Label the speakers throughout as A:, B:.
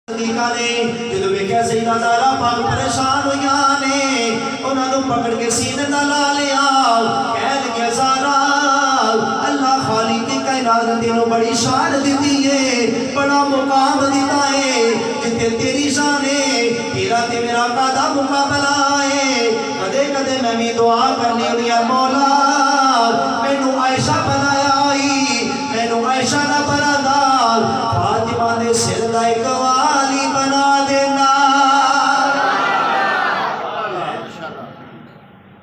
A: جدو ویکھیا سیدہ زہرا پاک پریشان ہوئیاں نے انہاں نوں پکڑ کے سینے نال لا لیا کہہ لگے زہرا اللہ خالق کائنات نے تینوں بڑی شان دتی ہے بڑا مقام دیتا ہے جتے تیری شان ہے تیرا تے میرا قادا مقابلہ ہے کدے کدے میں بھی دعا کرنی ہوئی ہے مولا مینوں عائشہ بنایا آئی مینوں عائشہ نہ بنا دال فاطمہ دے سر دا ایک والی بنا دینا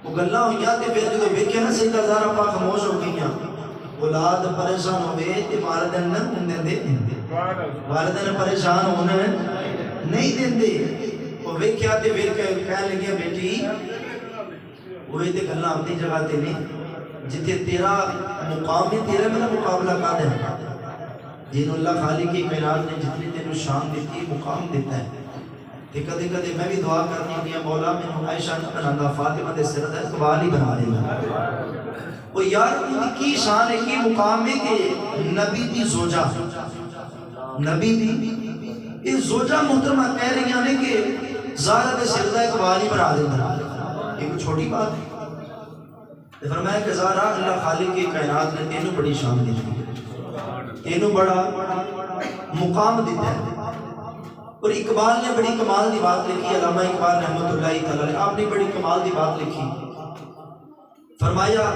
A: وہ گلاں ہوئیاں تے پھر جدوں ویکھیا نا سیدہ زہرا پاک خاموش ہو گئیاں اولاد پریشان ہوئے تے والدین نہ دے والدین پریشان ہونے نہیں دیندے وہ ویکھیا تے پھر کہنے لگیا بیٹی وہی تے گلاں اپنی جگہ تے نہیں جتے تیرا مقام ہے تیرا میرا مقابلہ کہاں ہے جن اللہ خالق کی کائنات نے جتنی تینوں شان دیتی مقام دیتا ہے کہ کدے کدے میں بھی دعا کرنی ہوئی مولا میں عائشہ نہ بنانا فاطمہ دے سر دا اقبال ہی بنا دینا وہ یار ان کی شان ہے کی مقام ہے کہ نبی دی زوجہ نبی دی اس زوجہ محترمہ کہہ رہی ہیں کہ زہرا دے سر دا اقبال ہی بنا دینا یہ کوئی چھوٹی بات ہے فرمایا کہ زہرا اللہ خالق کی کائنات نے تینوں بڑی شان دی تینوں بڑا مقام دیتا ہے اور اقبال نے بڑی کمال دی بات لکھی علامہ اقبال رحمت اللہ تعالی آپ نے بڑی کمال دی بات لکھی فرمایا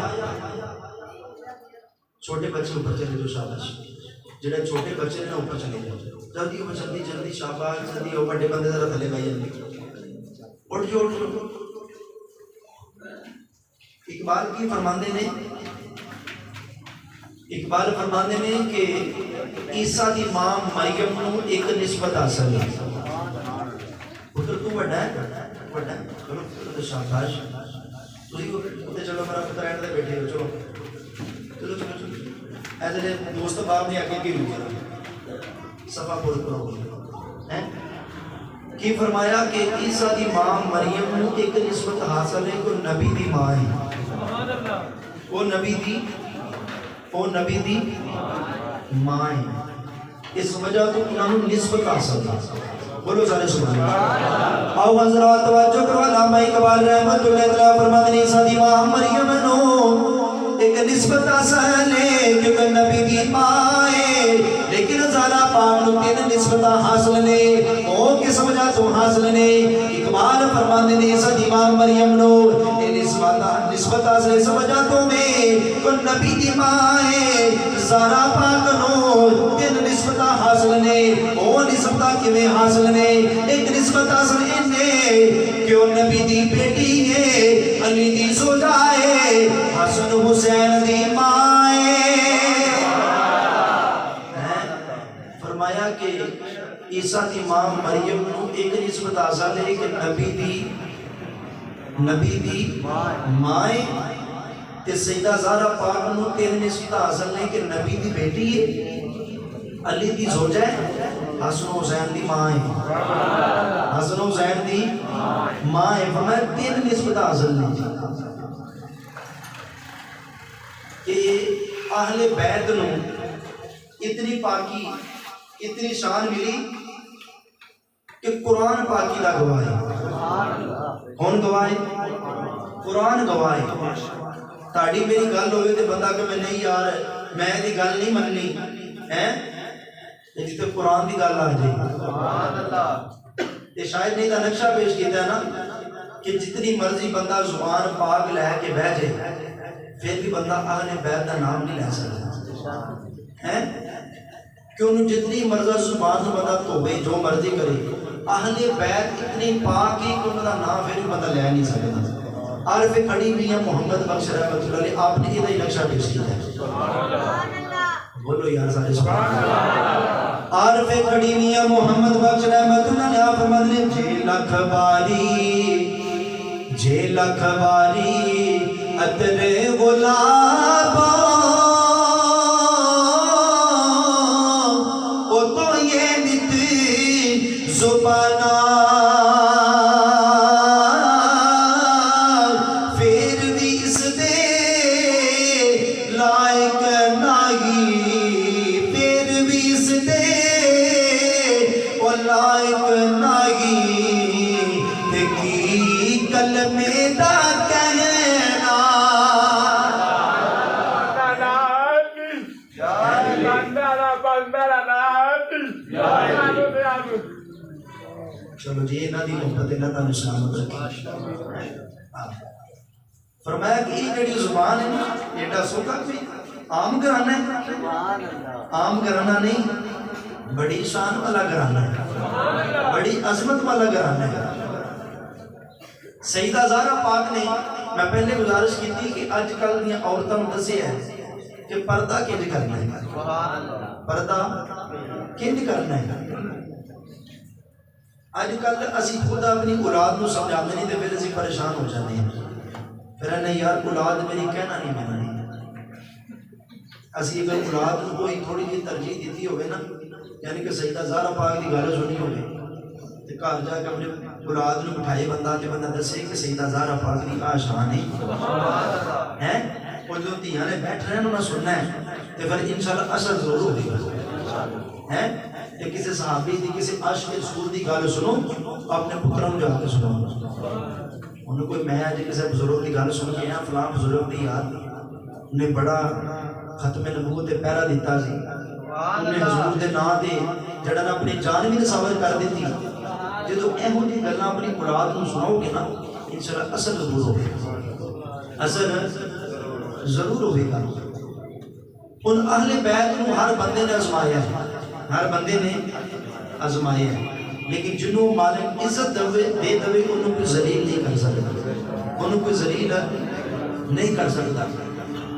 A: چھوٹے بچے اوپر چلے جو شاباش جڑے چھوٹے بچے نے اوپر چلے جاؤ جلدی اوپر جلدی شاباش جلدی اوپر بڑے بندے ذرا تھلے بھائی جلدی اٹھ جو اقبال کی فرماندے نے اقبال فرماندے نے کہ عیسیٰ دی ماں مریم نو ایک نسبت حاصل ہے پتر تو بڑا ہے چلو شاباش تھی چلو میرا پتر اینڈ دے بیٹھے ہو چلو چلو چلو چلو ایسے دوست باپ نے آگے کی روکا صفحہ پور کرو کی فرمایا کہ عیسیٰ دی ماں مریم نو ایک نسبت حاصل ہے کہ نبی دی ماں ہے وہ نبی دی ماں ہے اس وجہ تو انہوں نسبت حاصل ہے بولو سارے سبحان اللہ آؤ حضرات توجہ کرو علامہ اقبال رحمت اللہ تعالیٰ فرماتے ہیں عیسیٰ دی ماں مریم نو ایک نسبت حاصل ہے کیونکہ نبی دی ماں ہے لیکن زہرا پاک نو تین نسبت حاصل نے او کس وجہ تو حاصل نے اقبال فرماتے ہیں عیسیٰ دی ماں مریم نو نسبت حاصل اس وجہ تو میں کو نبی دی ماں ہے زہرا پاک نو تین نسبت حاصل نے او نسبت کیویں حاصل نے ایک نسبت حاصل انہیں کہ وہ نبی دی بیٹی ہے علی دی زوجہ ہے حسن حسین دی ماں ہے فرمایا کہ عیسیٰ دی ماں مریم نو ایک نسبت حاصل ہے کہ نبی دی ماں ہے کہ سیدہ زہرا پاک نو تین نسبت حاصل ہے کہ نبی دی بیٹی ہے علی دی زوجہ ہے حسن حسین دی ماں ہے حسن حسین دی ماں ہے فرمایا تین نسبت حاصل نہیں کہ اہل بیت نو اتنی پاکی اتنی شان ملی کہ قرآن پاکی دا گواہ ہے کون گواہ ہے قرآن گواہ ہے تاڑی میری گل ہوئے تے بندہ کہ میں نہیں یار میں دی گل نہیں مننی ہیں جتے قرآن دی گل آ جائے یہ شاید نہیں دا نقشہ پیش کیتا ہے نا کہ جتنی مرضی بندہ زبان پاک لے کے بہ جائے پھر بھی بندہ اہل بیت دا نام نہیں لے سکتا ہیں کہ انہوں جتنی مرضی زبان سے بندہ توبے جو مرضی کرے اہل بیت اتنی پاک ہی کہ انہوں دا نام پھر بھی بندہ لے نہیں سکتا عارف کھڑی بھی ہیں محمد بخش رحمت اللہ علیہ آپ نے ادھا ہی نقشہ پیش کیا ہے بولو یار سارے سبحان اللہ عارف کھڑی بھی ہیں محمد بخش رحمت اللہ علیہ آپ فرماتے ہیں جے لکھ باری عطر غلاباں او تو یہ نت زبانہ Allah لائق نہیں تے کی کلمے دا کہنا چلو جی انہاں دی محبت اللہ تعالی سلامت رکھے فرمایا کہ یہ جڑی زبان ہے نا ایڈا سوکھا کوئی عام گھرانہ ہے عام گھرانہ نہیں بڑی شان والا گھرانہ ہے بڑی عظمت والا گھرانہ ہے سیدہ زہرا پاک نے میں پہلے گزارش کی تھی کہ آج کل دیا عورتوں دسے ہے کہ پردہ کنج کرنا ہے پردہ کنج کرنا ہے آج کل اسی خود اپنی اولاد نو سمجھاتے نہیں تو پھر اسی پریشان ہو جاتے ہیں پھر نہیں یار اولاد میری کہنا نہیں ماننی اسی اگر اولاد کو کوئی تھوڑی جی ترجیح دیتی ہوئے نا یعنی کہ سیدہ زہرا پاک کی گل سنی ہوئے تو گھر جا کے اپنے اولاد نو بٹھائے بندہ کہ بندہ دسے کہ سیدہ زہرا پاک کی آشان ہے وہ جو تیاں نے بیٹھ رہے ہیں انہوں نے سننا ہے تو پھر انشاءاللہ اثر ضرور ہوگی ہے کہ کسی صحابی دی کسی عاشق رسول دی گل سنو اپنے پتروں جا کے سنو انہوں کوئی میں آج کسی بزرگ کی گل سن کے ہیں فلاں بزرگ دی یاد انہیں بڑا ختم نبوت پہرا دیتا سی انہیں حضور دے نا دے جڑا نا اپنی جان بھی تصور کر دیتی جدو ایہو جی گلنا اپنی اولاد کو سناؤ گے نا انشاءاللہ اثر ضرور ہوگا اثر ضرور ہوگا ان اہل بیت کو ہر بندے نے آزمایا ہے ہر بندے نے آزمایا ہے لیکن جنہوں مالک عزت دے دوے انہوں کو ذلیل نہیں کر سکتا انہوں کو ذلیل نہیں کر سکتا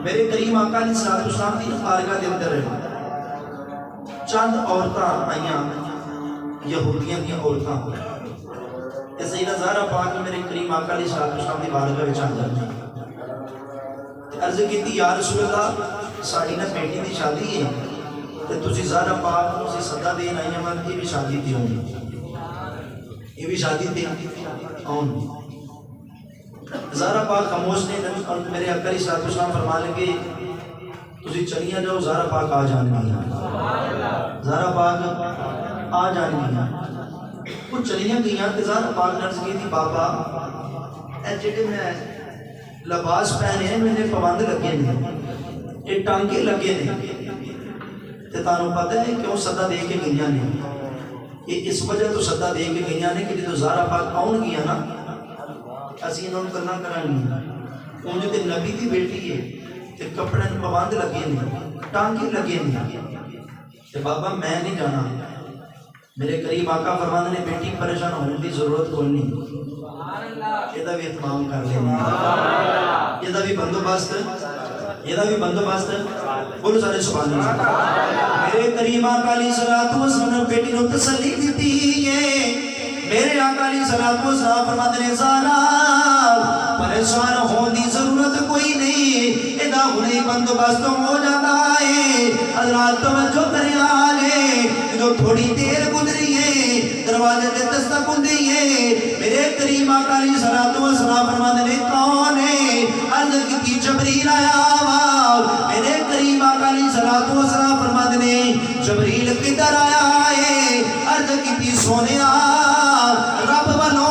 A: میرے کریم آقا علیہ السلام کی بارگاہ دے اندر چند عورتاں آئیاں یہودیاں کی عورتاں سیدہ زہرا پاک میرے کریم آقا علیہ السلام کی بارگاہ وچ آ جاندی عرض کیتی یا رسول اللہ ساڈی نا بیٹی دی شادی ہے تے تسی زہرا پاک نوں اسی صدا دین آئیاں وا یہ بھی شادی تے ہونی یہ بھی شادی تے آن زہرا پاک خاموش نے میرے آقا علیہ السلام فرما لگے تسی چلیاں جاؤ زہرا پاک آ جانگی زہرا پاک آ جانگی وہ چلیاں گئیاں تے زہرا پاک نے عرض کی تھی بابا اے جڑے میں لباس پہنے ہیں میں نے پابند لگے نہیں یہ ٹانکے لگے نہیں تے تانوں پتہ ہے کیوں صدا دے کے گئیاں نے یہ اس وجہ تو صدا دے کے گئیاں نے کہ جدو زہرا پاک آن گیا نا اسی انہوں نے کرنا کرانی انہوں تے نبی دی بیٹی ہے تے کپڑے پابند لگے نہیں ٹانکے لگے نہیں تے بابا میں نہیں جانا میرے قریب آقا فرماندے نے بیٹی پریشان ہونے کی ضرورت کوئی نہیں یہ بھی اہتمام کر لیں یہ بھی بندوبست بولو سارے سبحان اللہ میرے کریم آقا علیہ السلام بیٹی نو تسلی دیتی ہے میرے آقا علیہ السلام فرماتے ہیں زہرا پریشان ہونے کی ضرورت کوئی نہیں ادا ہونے بندوبست ہو جاتا ہے حضرات توجہ کریں آگے جو تھوڑی دیر گزری ہے دروازے پہ دستک ہوندی ہے میرے کریم آقا علیہ السلام فرماتے ہیں کون ہے عرض کی جبریل آیا میرے کریم آقا علیہ السلام فرماتے ہیں جبریل کدھر آیا ہے عرض کی سونے رب بنو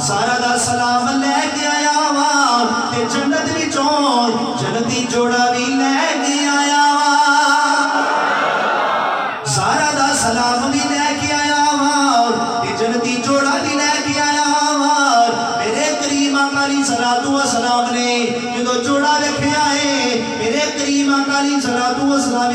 A: سارا دا سلام لے کے آیا وا تے جنت وچوں جنتی جوڑا بھی لے کے آیا وا سارا دا سلام بھی لے کے آیا وا تے جنتی جوڑا بھی لے کے آیا وا میرے کریم آقا علیہ السلام نے جدو جوڑا رکھیا ہے میرے کریم آقا علیہ السلام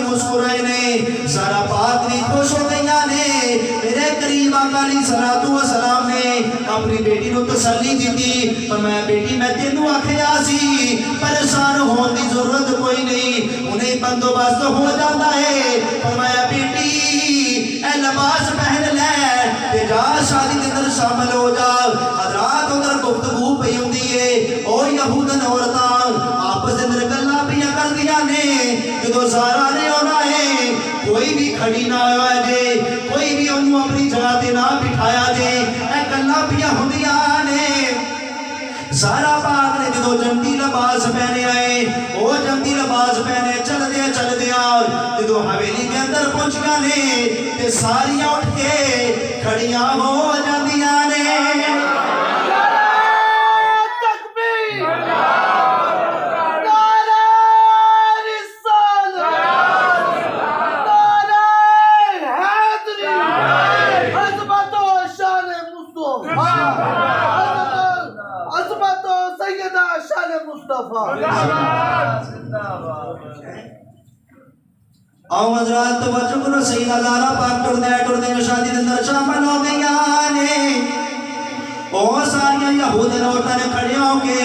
A: مسکرائے نے زہرا پاک بھی خوش ہو گئیاں نے میرے کریم آقا علیہ السلام نے اپنی بیٹی نو تسلی دیتی فرمایا بیٹی میں تینوں آکھیا سی پریشان ہونے کی ضرورت کوئی نہیں انہیں بندوبست ہو جاتا ہے فرمایا بیٹی اے لباس پہن لے تے جا شادی کے اندر شامل ہو جا حضرات ادھر گفتگو پئی ہوندی ہے او یہودن عورتاں آپس دے اندر گلاں پیا کر دیا نے جدو زہرا نے ہونا ہے کوئی بھی کھڑی نہ ہوا جے کوئی بھی انہوں اپنی جگہ تے نہ بٹھایا جے اے گلاں پیا ہوندیاں نے زہرا پاک نے جدو جنتی لباس پہنے آئے او جنتی لباس پہنے چل دیا جدو حویلی کے اندر پہنچ گئے تے ساریاں اٹھ کے کھڑیاں ہو جاندیاں نے آؤ حضرات توجہ کرو سیدہ زہرا پاک ٹردے جو شادی دے اندر شامل ہو گئیاں نے بہت ساریاں یہود عورتاں نے کھڑے ہو کے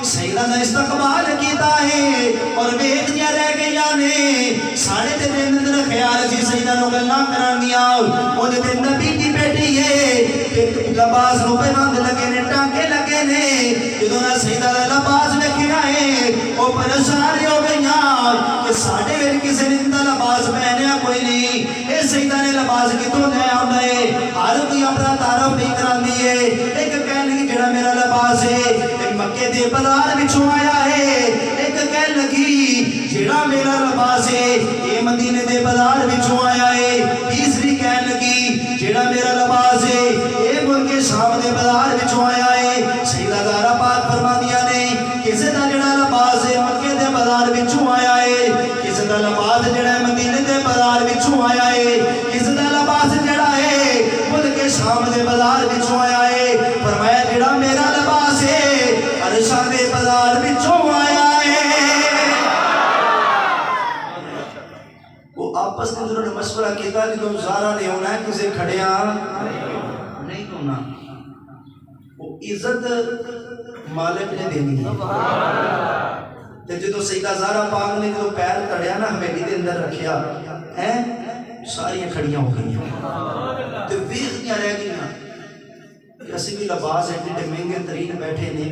A: سیدہ دا استقبال کیتا ہے اور ویکھدیاں رہ گئیاں نے ساڑھے تے دن اندر خیال سی سیدہ نو گلاں کرانیاں او تے نبی دی بیٹی ہے لباس نو پہناندے لگے نے ٹانکے لگے نے جدوں نہ سیدہ دا لباس ویکھیا ہے او پریشان ہو گئیاں کہ ساڈے ویل کسے نے دا لباس پہنیا کوئی نہیں اے سیدہ نے لباس کتوں لے آندا ہے ہر کوئی اپنا تعارف نہیں کراندی ہے ایک کہن لگی جڑا میرا لباس ہے اے مکے دے بازار وچوں آیا ہے ایک کہن لگی جڑا میرا لباس ہے اے مدینے دے بازار وچوں آیا ہے تیسری کہن لگی جڑا میرا لباس ہے اے ملک شام دے بازار وچوں آیا ہے سیدہ زہرا پاک فرماندیاں نے کسے دا جڑا لباس ہے مکے دے بازار وچوں آیا ہے کسے دا لباس جڑا مدینے دے بازار وچوں آیا ہے کسے دا لباس جڑا ہے ملک شام دے بازار وچوں آیا ہے فرمایا جڑا میرا لباس ہے عرشاں دے بازار وچوں آیا ہے وہ آپس میں انہوں نے مشورہ کیتا کہ تم زہرا نے ہونا ہے کسے کھڑیا نہیں ہونا وہ عزت مالک نے دینی ہے تے جدو سیدہ زہرا پاک نے جدو پیر تڑیا نا حویلی دے اندر رکھیا ہیں ساری کھڑیاں ہو گئیاں تے ویکھدیاں رہ گئیاں کہ اسی بھی لباس ایڈے مہنگے ترین بیٹھے نے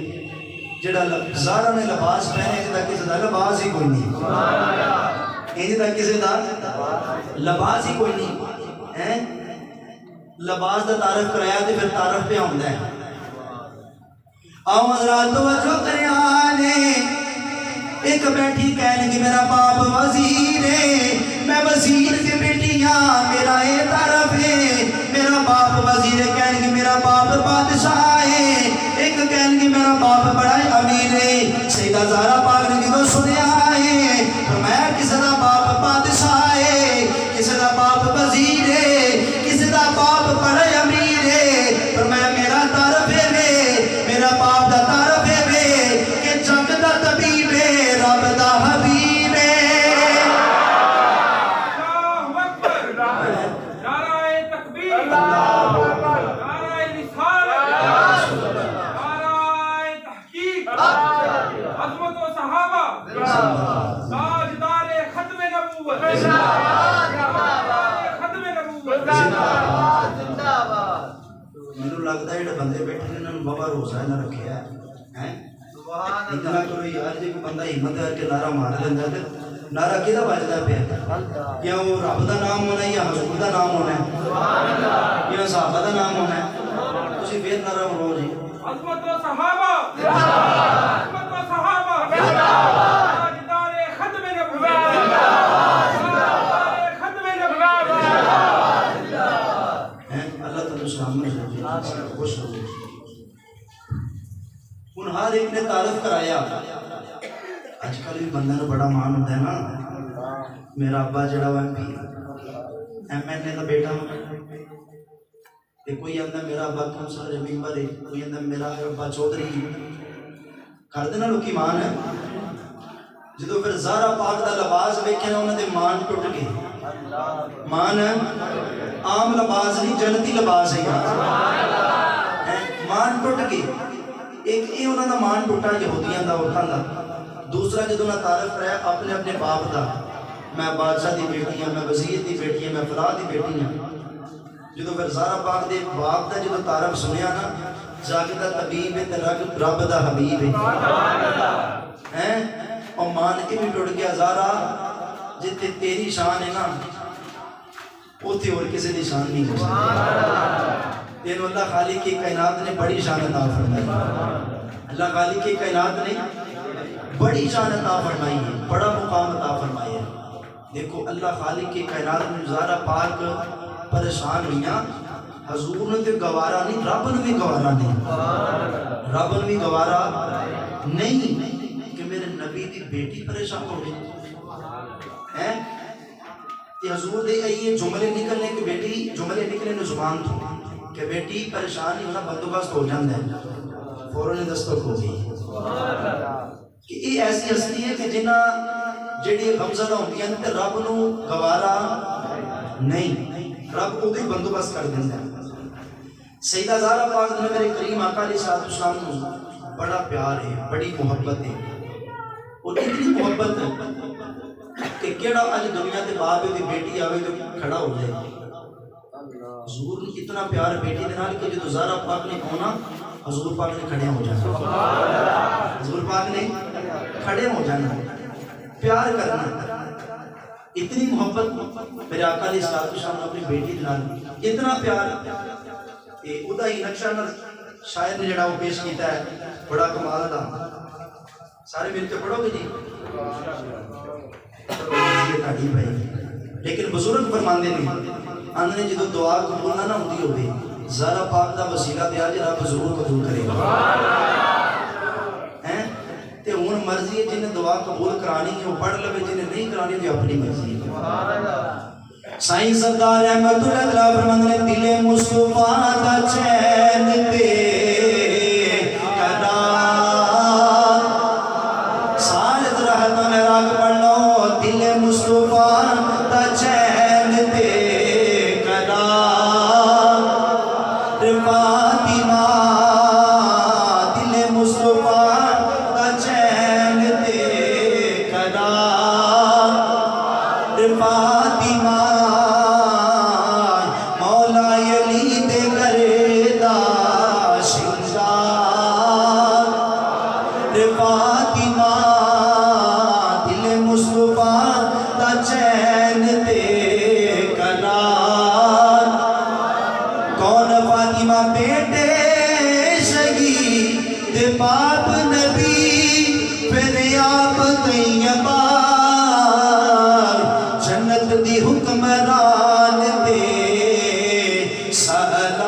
A: جڑا زہرا نے لباس پہنے جدا کسی دا لباس ہی کوئی نہیں جدا کسی دا لباس ہی کوئی نہیں ہیں لباس دا تعارف کرایا تے پھر تعارف پہ ہوندا ہے آؤ حضرات توجہ کریں آنے ایک بیٹھی کہنے کہ میرا باپ وزیر ہے میں وزیر کی بیٹیاں میرا اے طرف ہے میرا باپ وزیر ہے کہنے کہ میرا باپ بادشاہ ہے ایک کہنے کہ میرا باپ بڑا امیر ہے سیدہ زہرا پاک نے جدو سنیا ہے فرمایا کسی دا باپ بادشاہ ہے کسی دا باپ وزیر ہے کسی دا باپ بڑا امیر ہے فرمایا میرا طرف ہے میرا باپ دا طرف ہے کہ جگ دا طبیب ہے رب دا حبیب ہے اللہ اکبر نعرہ تکبیر نعرہ رسالت نعرہ تحقیق عظمت و صحابہ تاجدار ختم نبوت ختم نبوت زندہ باد مجھے لگتا ہے بندے بیٹھے انہوں نے بابا روزہ نہ رکھیا ہے اتنا کرو یار جی کوئی بندہ ہمت ہے کہ نعرہ مار لینا ہے نعرہ کدھا بجتا پیا یا وہ رب دا نام ہونا ہے یا حضور دا نام ہونا ہے یا صحابہ دا نام ہونا ہے تسی پھر نعرہ مرو جی عظمت و صحابہ عظمت و صحابہ تاجدار ختم نبوت ختم نبوت اللہ تعالی سلام خوش ہو ان ہر ایک نے تعارف کرایا آج کل بھی بندہ نے بڑا مان ہوتا ہے نا میرا ابا جڑا ہوا ایم این اے کا بیٹا کوئی آندا میرا ابا کونسلر ممبر ہے کوئی آندا میرا ابا چودھری کر دینا لوکی مان ہے جدو پھر زہرا پاک دا لباس ویکھیا انہاں دے مان ٹوٹ گئے مان عام لباس نہیں جنتی لباس ہے مان ٹوٹ گئے ایک یہ انہوں نے مان ٹوٹا یہودیاں دا عورتاں دا دوسرا جدوں نہ تعارف کرایا اپنے اپنے باپ دا میں بادشاہ دی بیٹی ہوں میں وزیر دی بیٹی ہوں میں فلاں دی بیٹی ہوں جدوں پھر زہرا پاک دے باپ دا جدوں تعارف سنیا نا جاگ دا طبیب ہے تے رب دا حبیب ہے اور مان کے بھی ٹوٹ گیا زہرا جتے تیری شان ہے نا اوتھے اور کسی دی شان نہیں ہو سکتی تینوں اللہ خالق کی کائنات نے بڑی شان عطا فرمائی اللہ خالق کی کائنات نے بڑی شان عطا فرمائی ہے بڑا مقام عطا فرمائی ہے دیکھو اللہ خالق کے کائنات میں زہرا پاک پریشان ہوئیاں حضور نے تو گوارا نہیں، رب نے بھی گوارا نہیں، رب نے بھی گوارا نہیں کہ میرے نبی دی بیٹی پریشان ہو گئی ہیں کہ حضور دے یہ جملے نکلنے کہ بیٹی جملے نکلنے نے زبان تو کہ بیٹی پریشان نہیں ہونا بندوبست ہو جاندہ ہے، فوراً دستک ہو گئی کہ یہ ایسی ہستی ہے کہ جنہ جڑی غمزدہ ہوتی ہیں تے رب نو گوارا نہیں، رب کو بھی بندوبست کر دیندہ ہے۔ سیدہ زہرا پاک نے میرے کریم آقا علیہ السلام کو بڑا پیار ہے، بڑی محبت ہے، اور اتنی محبت ہے کہ کیڑا آج دنیا تے باپ دی بیٹی آوے تو کھڑا ہو جائے۔ حضور نے اتنا پیار بیٹی دے نال کہ جو زہرا پاک نے ہونا حضور پاک نے کھڑے ہو جانا، حضور پاک نے کھڑے ہو جانا، پیار کرنا، اتنی محبت میرے آقا علیہ السلام نے اپنی بیٹی دے نال اتنا پیار کہ ادا ہی نقشہ شاید نے جڑا وہ پیش کیتا ہے بڑا کمال دا، سارے مل کے پڑھو گے جی لیکن بزرگ فرماندے نہیں آندھنے جدو دعا قبول نہ ہوتی ہوگی زہرا پاک دا وسیلہ دیا جی رب ضرور قبول کرے گا تے ہون مرضی ہے جنہیں دعا قبول کرانی ہے وہ پڑھ لوے جنہیں نہیں کرانی ہے اپنی مرضی ہے۔ سائیں سردار احمد اللہ فرماندے دل مصطفیٰ دا چین دے کرا سارے درہتوں نے راگ پڑھ لو دل مصطفیٰ دا چین دے کرا فاطمہ دل مصطفیٰ دا چین دے کرا فاطمہ مولا علی دے گردہ شنگار فاطمہ دل مصطفیٰ دا چین دے قرار کون فاطمہ بیٹے شہید باپ نبی پھر آپ طیبہ جنت دی حکمران دے سلام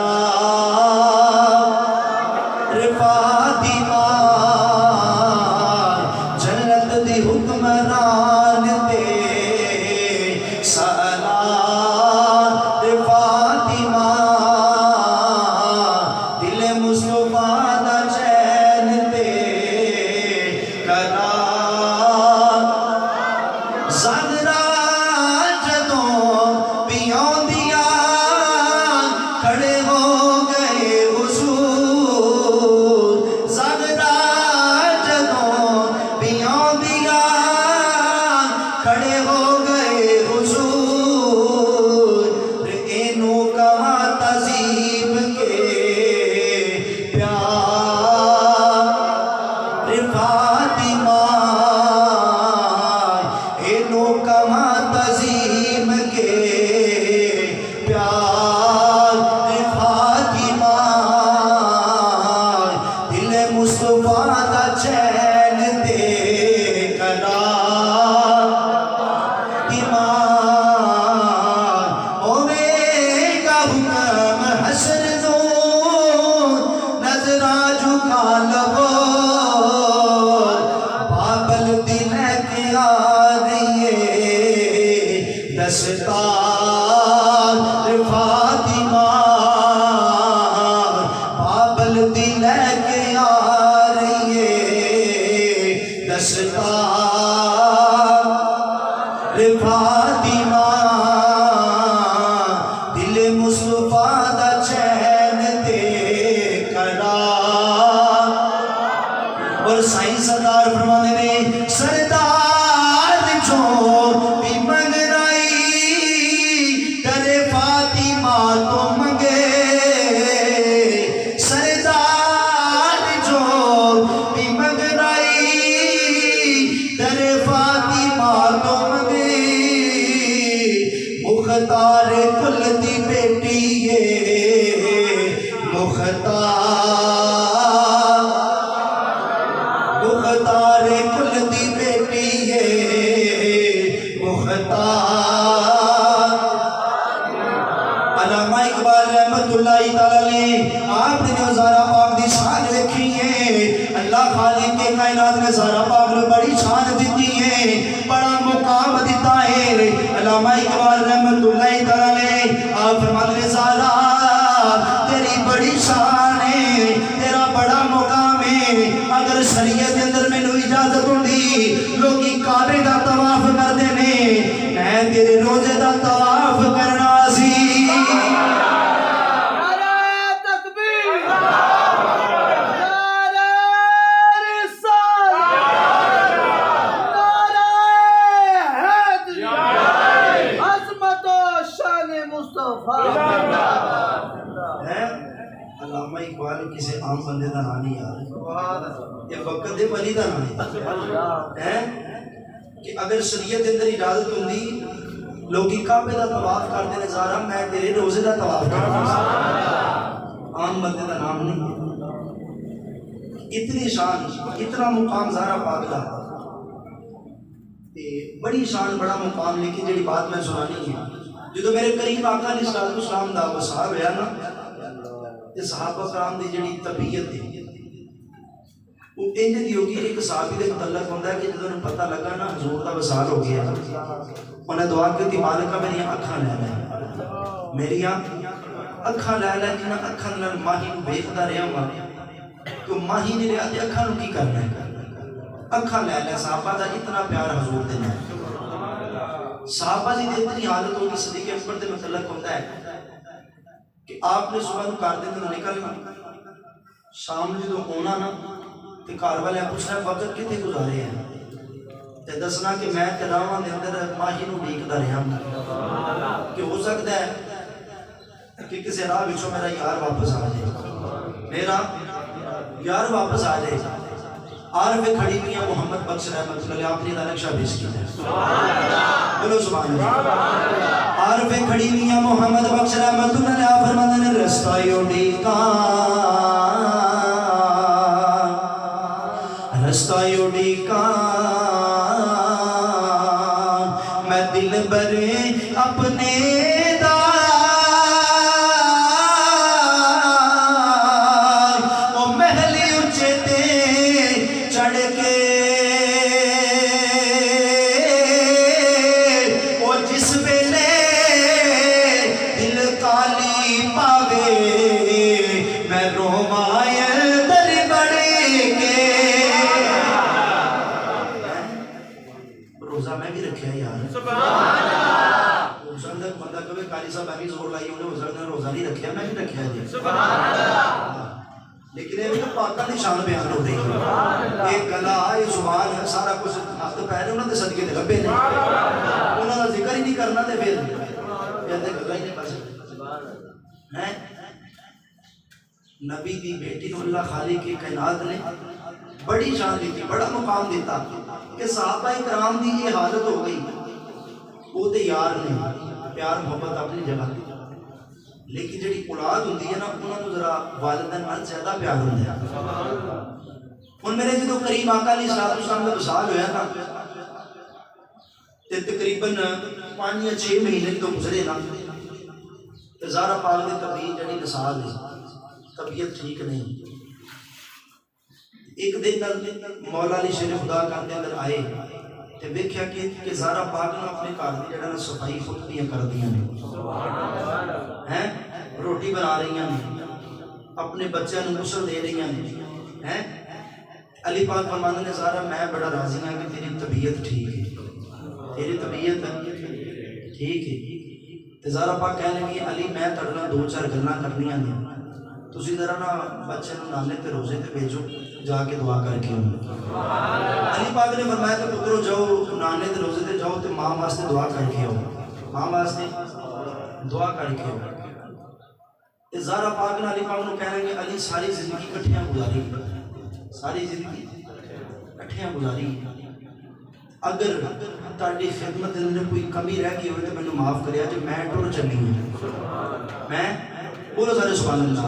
A: فاطمہ جنت دی حکمران دے سلام فاطمہ دل مصطفیٰ دا چین دے قرار زہرا کھڑے ہو گئے حضور زہرا جدوں پیوں دیا کھڑے ہو گئے حضور اینو کہاں تہذیب کے پیار فاطمہ اینو کہاں تہذیب کے پیار مصطفیٰ دا چین دے قرار ایمان ہوئے گا حکم حشر نور نظرہ جھکا لو بابل دل کے آ رہی ہے دستار فاطمہ بابل دل کے آ دستار فاطمہ دل مصطفیٰ دا چین دے قرار اور سائیں سردار فرمانے میں سردار جو بھی منگ رہی ترے فاطمہ تو منگے سردار جو بھی منگ مختار کل دی بیٹی ہے مختار کل دی بیٹی ہے مختار آپ نے جو زہرا پاک دی شان دیکھی ہے اللہ خالق کے کائنات نے زہرا پاک نے بڑی شان دیتی ہے بڑا مقام دیتا ہے علامہ اقبال رحمت اللہ تعالی آپ فرماتے ہیں زہرا تیری بڑی شان ہے تیرا بڑا مقام ہے اگر شریعت اندر میں نو اجازت ہوندی لوگی کعبے دا طواف کر دینے میں تیرے روزے دا طواف کرنا سی علامہ اقبال کسی عام بندے دا نام نہیں یار یہ وقت دے ولی دا نام ہے کہ اگر شریعت اندر اجازت ہوندی لوگی کعبے دا طواف کرتے نے زہرا میں تیرے روزے دا طواف کرنا عام بندے دا نام نہیں اتنی شان اتنا مقام زہرا پاک دا بڑی شان بڑا مقام لیکن جڑی بات میں سنانی ہے جدو میرے قریب آقا علیہ السلام دا وصال ہویا نا تے صحابہ کرام دی جڑی طبیعت ہے وہ انج دی ہوگی ایک صحابی دے متعلق ہوندا ہے کہ جدوں پتہ لگا نا حضور دا وصال ہو گیا انہیں دعا کی مالکا میری اکھاں لے لے میری اکھاں لے لے جنہاں اکھاں نال ماہی نو ویکھدا رہیا ہوا تو ماہی نے رہیا تے اکھاں نو کی کرنا ہے اکھاں لے لے صحابہ دا اتنا پیار حضور دے نال صحابہ جی دی اتنی حالت ہوگی صدیق اکبر دے متعلق ہوتا ہے کہ آپ نے صبح نو کار دے تو نکلنا شام جدو ہونا نا تے کار والے پوچھنا وقت کتے گزارے ہیں تے دسنا کہ میں تراواں دے اندر ماہی نو ڈیکدا رہیا ہوں کہ ہو سکتا ہے کہ کسی راہ وچوں میرا یار واپس آ جائے میرا یار واپس آ جائے عارف کھڑی ہوئی ہیں محمد بخش رحمت اللہ آپ نے نقشہ پیش کیا ہے بولو سبحان اللہ عارف کھڑی ہوئی ہیں محمد بخش رحمت اللہ آپ فرماتے ہیں رستہ یوڈی کا رستہ یوڈی کا میں دل برے اپنے لیکن یہ تو پاکاں دی شان بیان ہو رہی ہے ایک گلا یہ زبان ہے سارا کچھ ہاتھ پیر انہوں نے صدقے دے لبے نہیں انہوں نے ذکر ہی نہیں کرنا تے پھر کہتے گلا ہی نہیں پاس ہے نبی دی بیٹی نو اللہ خالق کی کائنات نے بڑی شان دی بڑا مقام دیتا کہ صحابہ کرام دی یہ حالت ہو گئی وہ تے یار نے پیار محبت اپنی جگہ دی لیکن جڑی اولاد ہوندی ہے نا انہاں نوں ذرا والدین نال زیادہ پیار ہوندا ہے ہن میرے جدوں قریب آقا علیہ السلام دا وصال ہویا نا تے تقریباً 5 یا 6 مہینے تو گزرے نا تے زہرا پاک دی طبیعت جڑی نسال ہے طبیعت ٹھیک نہیں ایک دن مولا علی شیر خدا کا اندر آئے تے ویکھیا کہ زہرا پاک نے اپنے گھر دی جڑا صفائی خود دیاں کر دیاں نے ہیں روٹی بنا رہی ہیں اپنے بچوں کو غسل دے رہی ہیں علی پاک فرماتے ہیں زہرا میں بڑا راضی ہوں کہ تیری طبیعت ٹھیک ہے تیری طبیعت ٹھیک ہے زہرا پاک کہنے لگی علی میں تڑنا 2-4 گلاں کرنیاں نے تسی ذرا نا بچے نوں نانے تے روزے تے بھیجو جا کے دعا کر کے علی پاک نے فرمایا کہ پترو جاؤ نانے تے روزے تے جاؤ تے ماں واسطے دعا کر کے آؤ ماں واسطے دعا کر کے آؤ زہرا پاک نے علی پاک نوں کہنے لگے علی ساری زندگی کٹھیاں گزاری ساری زندگی کٹھیاں گزاری اگر تہاڈی خدمت اندر کوئی کمی رہ گئی ہوئے تو مینوں معاف کریا جو میں ٹر چلی ہوں میں بولو سارے سبحان اللہ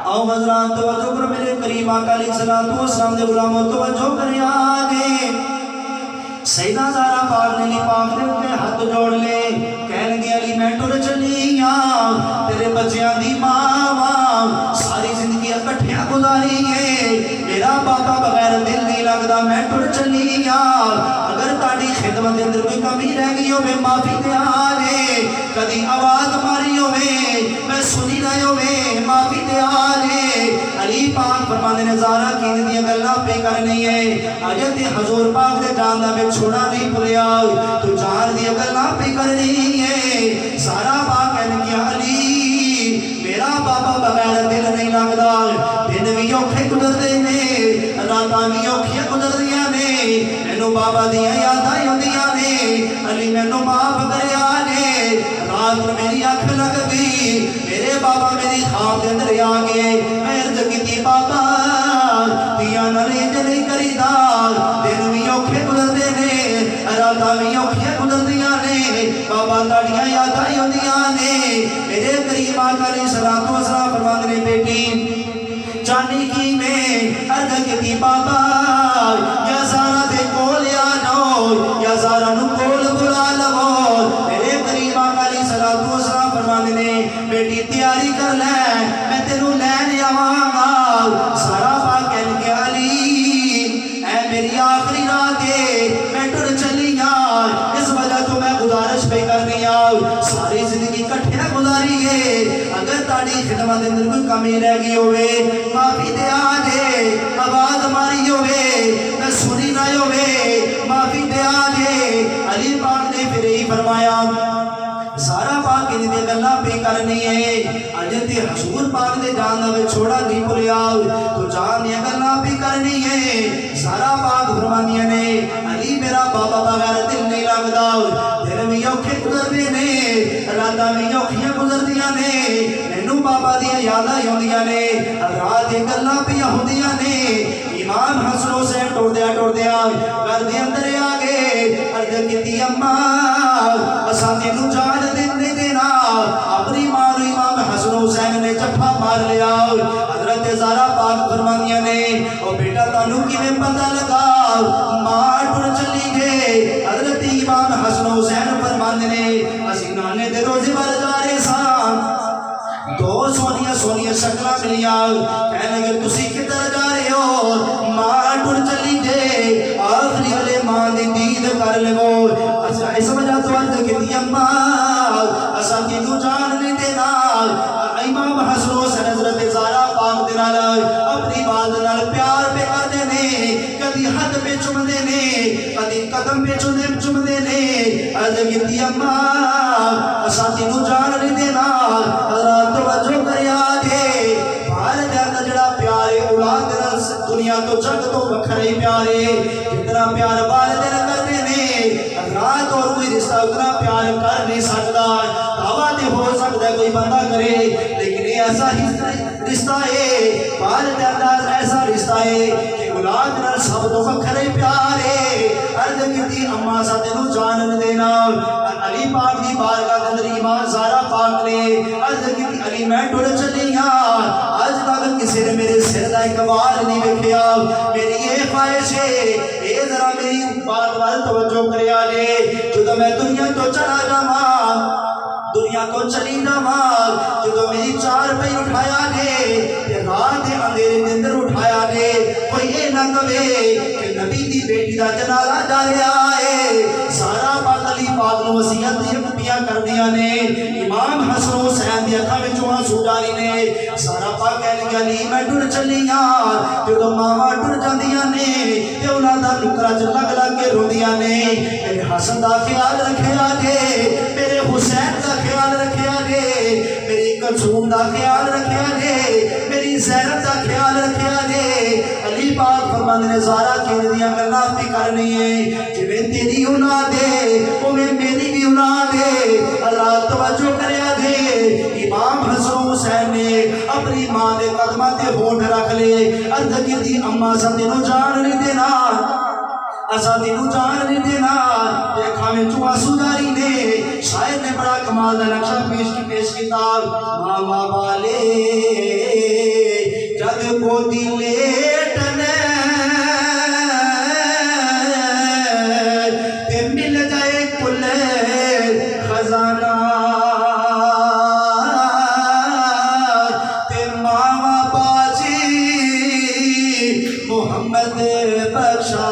A: آؤ حضرات توجہ کرو میرے قریب آقا علیہ السلام دے غلاموں توجہ کریں آگے سیدہ زہرا پاک نے علی پاک دے اوپر ہاتھ جوڑ لے کہنے لگے علی میں ٹر چلی ہاں تیرے بچیاں دی ماں لگتا میں ٹر چلی اگر تاری خدمت اندر کوئی کمی رہ گئی ہو میں معافی دیا نے کدی آواز ماری ہوئے میں سنی رہے ہوئے معافی دیا نے علی پاک فرمانے نے زارا کی دیا گلہ پہ کرنی ہے آجت حضور پاک دے جاندہ میں چھوڑا نہیں بھولیا تو جان دیا گلہ پہ کرنی ہے زارا پاک کہنے کیا علی میرا بابا بغیر دل نہیں لگتا دن بھی اوکھے گزر دے نے راتاں بھی اوکھے گزر دیا نے مینوں بابا دیا یاداں ہوندیاں نے علی مینوں معاف کریا نے رات کو میری آنکھ لگ گئی میرے بابا میری خواب دے اندر آ گئے میں عرض کیتی بابا دیا نریج نہیں کریدا دن بھی اوکھے گزر دے نے راتاں بھی اوکھے گزر دیا نے بابا تاڑیاں یاداں ہوندیاں نے میرے قریب آقا علیہ الصلوۃ والسلام فرماندے نے بیٹی چانی کی میں عرض کیتی بابا یا زارا دے کول آ جاؤ یا زارا نو کول بلا لو میرے قریب آقا علیہ الصلوۃ والسلام فرماندے نے بیٹی تیاری کر لے میں تینوں لین آواں گا سارا پاک کہن کے علی اے میری آخری رات ہے میں ٹر چلی اس وجہ تو میں گزارش پہ کرنی ساری زندگی کٹھیا گزاری ہے اگر تاری خدمت اندر کوئی کمی رہ گئی ہوئے معافی دے آجے آواز ماری ہوئے میں سنی نہ ہوئے معافی دے آجے علی پاک نے پھر ہی فرمایا سارا پاک انہی دے گلہ پہ کرنی ہے اجت حضور پاک دے جاندہ میں چھوڑا نہیں بھولیا تو جان یہ گلہ پہ کرنی ہے سارا پاک فرمانیہ نے علی میرا بابا بغیر دل نہیں لگتا دل میں اوکھے گزر دے نے راتاں میں اوکھیاں گزر دیا نے مینوں بابا دیا یاداں ہوندیاں نے رات یہ گلاں پہ ہوندیاں نے امام حسن حسین ٹر دیا گھر دے اندر آ گئے عرض کیتی اماں اساں تینوں جان دے دینا اپنی ماں نوں امام حسن حسین نے جفا مار لیا حضرت زارا پاک فرمانیاں نے او بیٹا تانوں کیویں پتہ لگا ماں ٹر چلی گئے حضرت امام حسن حسین فرماندے نے اسی نانے دے روزے وال جا رہے ساں دو سونیاں سونیاں شکلاں ملیاں کہنے لگے تسی کدھر جا رہے ہو ماں ٹر چلی گئے آخری والے ماں دی دید کر لو اس وجہ تو عرض کیتی اماں اساں تینوں جان نہیں دینا امام حسن حسین حضرت زارا پاک دے نال اپنی بات نال پیار پہ کردے نے کدی ہاتھ پہ چومدے نے کدی قدم پہ چومدے نے عرض کیتی اماں اساں تینوں جان نہیں دینا حضرات توجہ کریا جے والد دا جڑا پیار ہے اولاد نال دنیا تو جگ تو وکھرا ہی پیار ہے جتنا پیار والد نال کردے نے حضرات اور کوئی رشتہ اتنا پیار کر نہیں سکتا دعویٰ تے ہو سکتا ہے کوئی بندہ کرے لیکن یہ ایسا ہی رشتہ ہے والد انداز ایسا رشتہ ہے کہ اولاد نال سب تو وکھرا ہی پیار ہے عرض کیتی اماں سا تینوں جان نہ دینا علی پاک دی بارگاہ دے اندر امام زارا پاک نے عرض کیتی علی میں ٹر چلی آج تک کسی نے میرے سر دا ایک وال نہیں ویکھیا میری یہ خواہش ہے اے ذرا میری بات وال توجہ کریا جے جدوں میں دنیا تو چلا جاواں دنیا تو چلی جاواں جدوں میری چار پئی اٹھایا جے رات دے اندھیرے دے اندر اٹھایا جے کوئی اے نہ کہے کہ نبی دی بیٹی دا جنازہ جا رہا ہے سارا پاک علی پاک نو وصیت دی کپیاں کر دیا نے امام حسن حسین دی اکھاں وچوں آنسو جاری نے سارا پاک کہن لگا علی میں ٹر چلی جدوں ماواں ٹر جاندیاں نے تے انہاں دا نکرا چ لگ لگ کے روندیاں نے میرے حسن دا خیال رکھیا جے میرے حسین دا خیال رکھیا جے میری کلثوم دا خیال رکھیا جے میری زینب دا خیال رکھیا جے علی پاک فرماندے نے زارا کی دیاں گلاں بھی کرنی ہے جویں تیری اولاد ہے اوویں میری بھی اولاد ہے اللہ توجہ کریا جے امام حسن حسین نے اپنی ماں دے قدماں تے ہونٹ رکھ لے عرض کیتی اماں سا تینوں جان نہیں دینا اساں تینوں جان نہیں دینا اکھاں وچوں آنسو جاری نے شاعر نے بڑا کمال دا نقشہ پیش کیتا ماں والے جگ کو لیٹنے تے مل جائے کل خزانہ تے ماں باجی محمد بخشا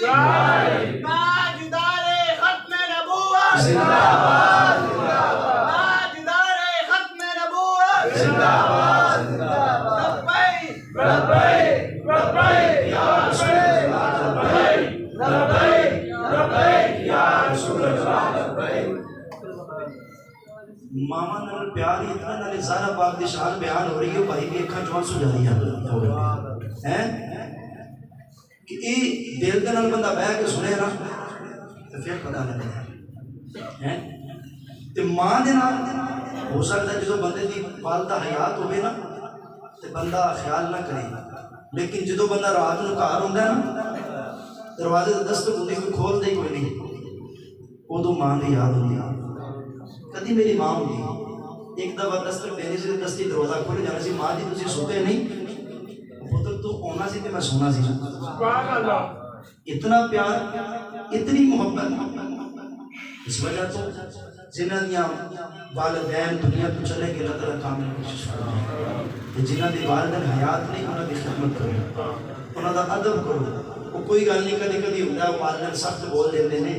B: تاجدار ختم نبوت
A: زندہ باد
B: تاجدار ختم نبوت
A: زندہ باد
B: لبیک
A: لبیک لبیک یا رسول اللہ لبیک لبیک لبیک یا رسول اللہ لبیک. ماما نال پیار ہی اتنا نال سارا پاک دی شان بیان ہو رہی ہے بھائی دی اکھاں چوں آنسو جاری ہیں کہ یہ دل دے نال بندہ بیٹھ کے سنے نا تے پھر پتہ لگدا ہے تے ماں دے نال ہو سکتا ہے جدوں بندے دی والدہ حیات ہوے نا تے بندہ خیال نہ کرے لیکن جدوں بندہ رات نوں گھر ہوندا ہے نا دروازے تے دستک ہوندی کوئی کھول دے کوئی نہیں ادوں ماں دی یاد ہوندی ہے. کدی میری ماں ہوندی ایک دفعہ دستک دینی سی دستی دروازہ کھل جانا سی ماں جی تسی سوتے نہیں پتر تو آنا سی تے میں سونا سی. سبحان اللہ. اتنا پیار اتنی محبت اس وجہ تو جنہاں دیاں والدین دنیا تو چلے گئے اللہ تعالیٰ کامل کوشش کرو جنہاں دی والدین حیات نہیں انہاں دی خدمت کرو انہاں دا ادب کرو. وہ کوئی گل نہیں کدی کدی ہوندا ہے والدین سخت بول دیندے نے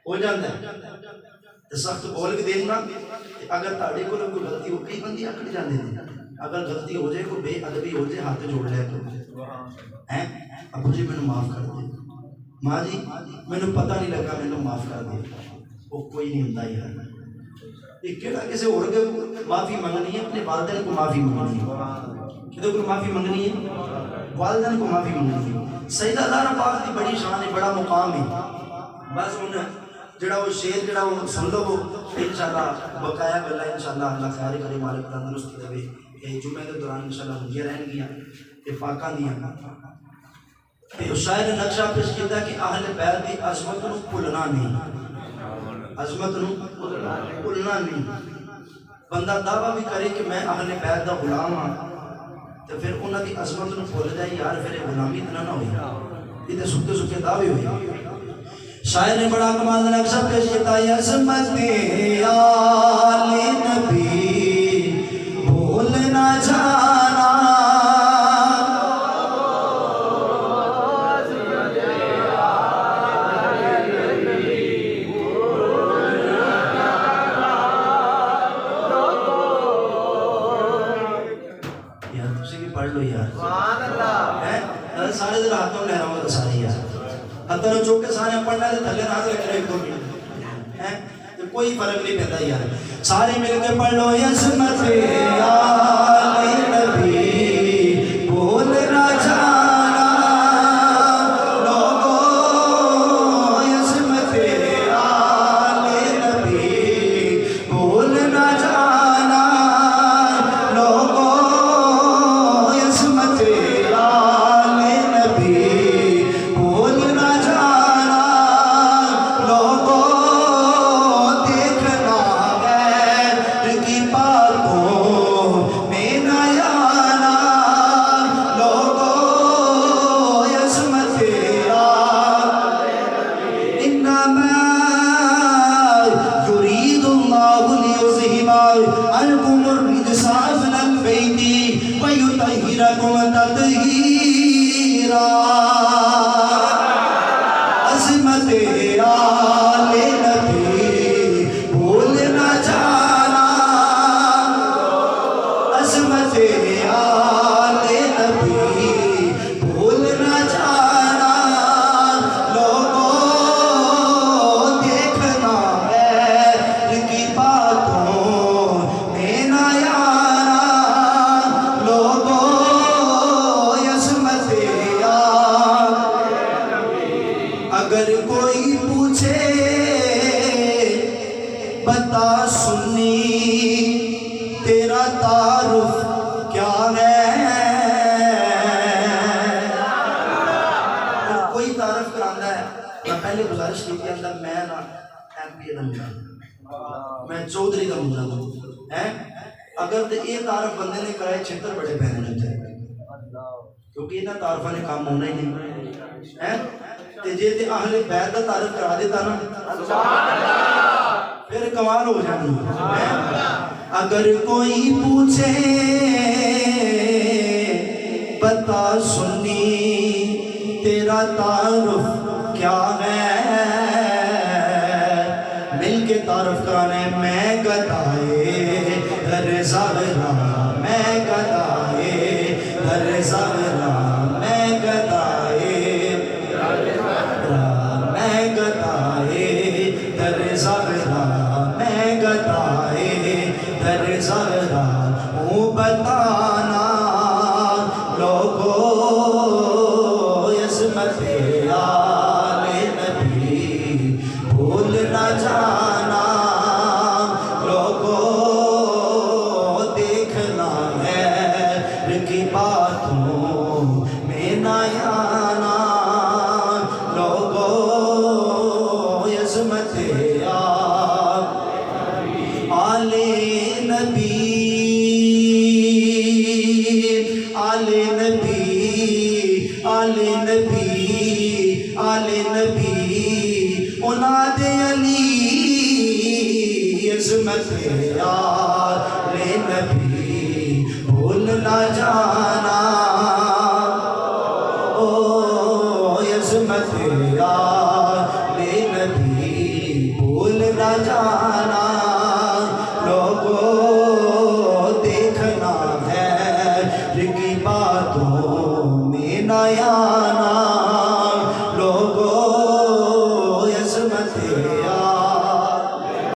A: ہو جاندا ہے تے سخت بول کے دیکھنا اگر تہاڈے کول کوئی غلطی ہو کئی بندے اکڑ جاندے نے اگر غلطی ہو جائے کوئی بے ادبی ہو جائے ہاتھ جوڑ لیا کرو ابو جی مینوں معاف کر دے ماں جی مینوں پتہ نہیں لگا مینوں معاف کر دے وہ کوئی نہیں ہوندا یار یہ کہڑا کسی اور کے معافی منگنی ہے اپنے والدین کو معافی منگنی ہے کدے کو معافی منگنی ہے والدین کو معافی منگنی ہے. سیدہ زہرا پاک دی بڑی شان ہے بڑا مقام ہے بس ہن جڑا وہ شیر جڑا وہ سن لو انشاءاللہ بقایا گلا انشاءاللہ اللہ خیر کرے مالک تندرستی دے کہ جمعے دے دوران انشاءاللہ ہوندیاں رہن گیاں تے پاکاں دیاں تے اس شاعر نے نقشہ پیش کیتا کہ اہل بیت دی عظمت نو بھولنا نہیں عظمت نو بھولنا نہیں. بندہ دعویٰ بھی کرے کہ میں اہل بیت دا غلام ہاں تے پھر انہاں دی عظمت نو بھول جائے یار پھر غلامی اتنا نہ ہوئی یہ تے سکے سکے دعوے ہوئی. شاعر نے بڑا کمال نقشہ پیش کیتا عظمت آل نبی بھول نہ جانا یار تسی بھی پڑھ لو یار سبحان اللہ سارے دن ہاتھوں میں لہراؤں گا ساری یار ہاتھوں نے چوک کے سارے پڑھنا ہے تھلے نہ رکھ رہے 2 منٹ کوئی فرق نہیں پہتا یار سارے مل کے پڑھ لو عظمت آل نبی بھول نہ جانا لوگوں عظمت آل نبی بھول نہ جانا لوگوں عظمت آل نبی بھول نہ جانا لوگوں دیکھنا غیر کی باتوں میں نہ آنا لوگوں عظمت آل انما يريد الله ليذهب عنكم الرجس أهل البيت ويطهركم تطهيرا. عظمت آل نبی بھول نہ جانا عظمت آل نبی بھول نہ جانا لوگوں دیکھنا غیر کی باتوں میں نہ آنا لوگوں عظمت آل اگر کوئی پوچھے بتا سنی تیرا تعارف کیا ہے کوئی تعارف کرانا ہے میں پہلے گزارش کی کہ اندر میں نا ایم پی کا منڈا میں چودھری کا منڈا ہوں اگر تو یہ تعارف بندے نے کرائے چھتر بڑے پہنے لگتے ہیں کیونکہ انہاں تعارفہ نے کام ہونا ہی نہیں تے جے تے اہل بیت دا تعارف کرا دیتا نا پھر کمال ہو جانی. اگر کوئی پوچھے بتا سنی تیرا تعارف کیا ہے مل کے تعارف کرانے میں گدائے در زہرا میں گدائے در زہرا میں گدائے میں گدائے در زہرا میں گدائے در زہرا ہوں بتانا لوگوں عصمت آل نبی بھول نہ جانا لوگوں دیکھنا ہے کی باتوں میں نہ آنا لوگوں عصمت آل نبی آل نبی آل نبی آل نبی اولاد علی عظمت آل نبی بھول نہ جا